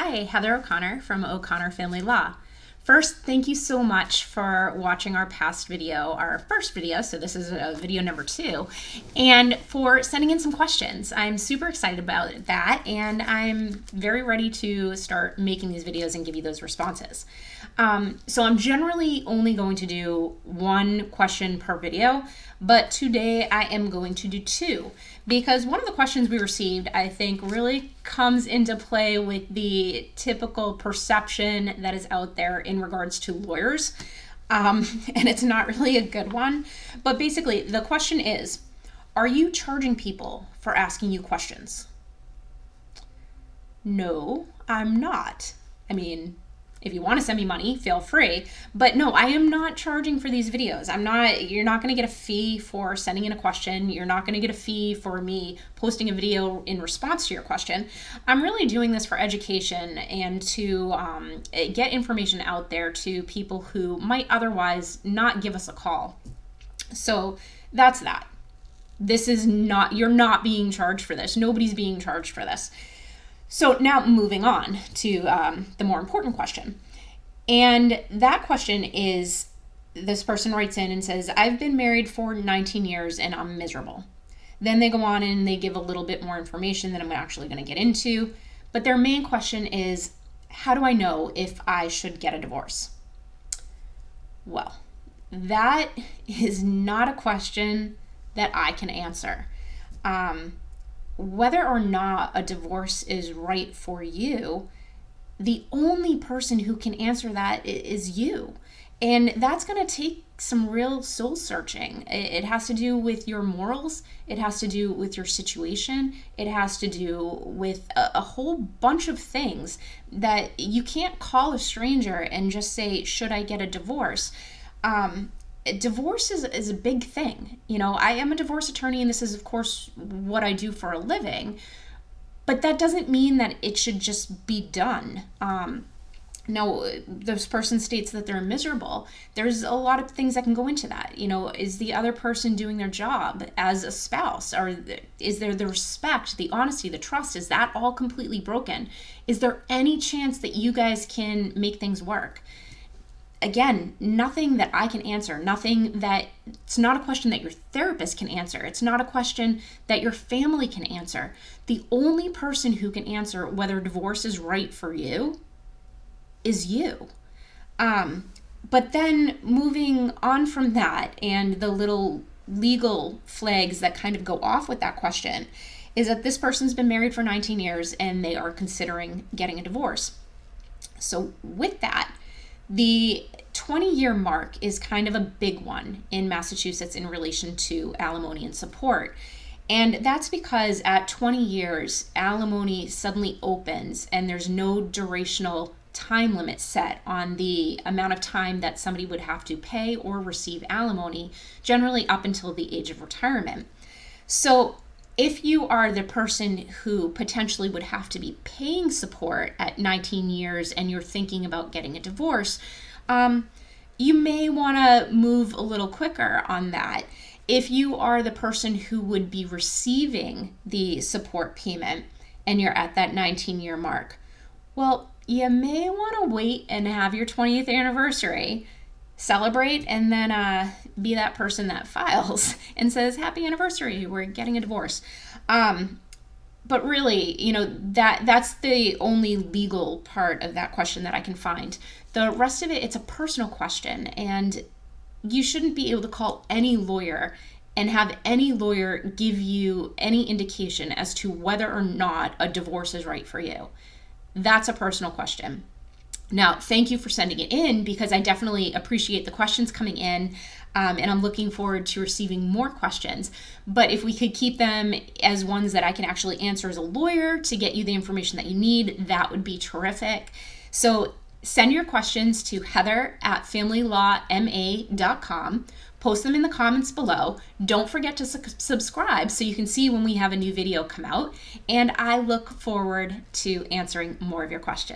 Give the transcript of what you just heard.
Hi, Heather O'Connor from O'Connor Family Law. First, thank you so much for watching our past video, our first video, so this is video number 2, and for sending in some questions. I'm super excited about that, and I'm very ready to start making these videos and give you those responses. So I'm generally only going to do 1 question per video, but today I am going to do 2, because one of the questions we received, I think, really comes into play with the typical perception that is out there in regards to lawyers, and it's not really a good one. But basically, the question is, are you charging people for asking you questions? No, I'm not. I mean, if you want to send me money, feel free. But no, I am not charging for these videos. You're not going to get a fee for sending in a question. You're not going to get a fee for me posting a video in response to your question. I'm really doing this for education and to get information out there to people who might otherwise not give us a call. So that's that. You're not being charged for this. Nobody's being charged for this. So now moving on to the more important question. And that question is, this person writes in and says, I've been married for 19 years and I'm miserable. Then they go on and they give a little bit more information that I'm actually going to get into. But their main question is, how do I know if I should get a divorce? Well, that is not a question that I can answer. Whether or not a divorce is right for you, the only person who can answer that is you. And that's going to take some real soul searching. It has to do with your morals. It has to do with your situation. It has to do with a whole bunch of things that you can't call a stranger and just say, should I get a divorce? Divorce is a big thing. You know, I am a divorce attorney, and this is, of course, what I do for a living. But that doesn't mean that it should just be done. Now, this person states that they're miserable. There's a lot of things that can go into that. You know, is the other person doing their job as a spouse? Or is there the respect, the honesty, the trust? Is that all completely broken? Is there any chance that you guys can make things work? Again, nothing that I can answer, it's not a question that your therapist can answer. It's not a question that your family can answer. The only person who can answer whether divorce is right for you is you. But then moving on from that, and the little legal flags that kind of go off with that question, is that this person's been married for 19 years and they are considering getting a divorce. So with that, the 20-year mark is kind of a big one in Massachusetts in relation to alimony and support. And that's because at 20 years, alimony suddenly opens and there's no durational time limit set on the amount of time that somebody would have to pay or receive alimony, generally up until the age of retirement. So if you are the person who potentially would have to be paying support at 19 years and you're thinking about getting a divorce, you may want to move a little quicker on that. If you are the person who would be receiving the support payment and you're at that 19-year mark, well, you may want to wait and have your 20th anniversary, celebrate, and then be that person that files and says, happy anniversary, we're getting a divorce. But really, you know, that's the only legal part of that question that I can find. The rest of it, it's a personal question, and you shouldn't be able to call any lawyer and have any lawyer give you any indication as to whether or not a divorce is right for you. That's a personal question. Now, thank you for sending it in, because I definitely appreciate the questions coming in, and I'm looking forward to receiving more questions. But if we could keep them as ones that I can actually answer as a lawyer to get you the information that you need, that would be terrific. So send your questions to heather@familylawma.com. Post them in the comments below. Don't forget to subscribe so you can see when we have a new video come out. And I look forward to answering more of your questions.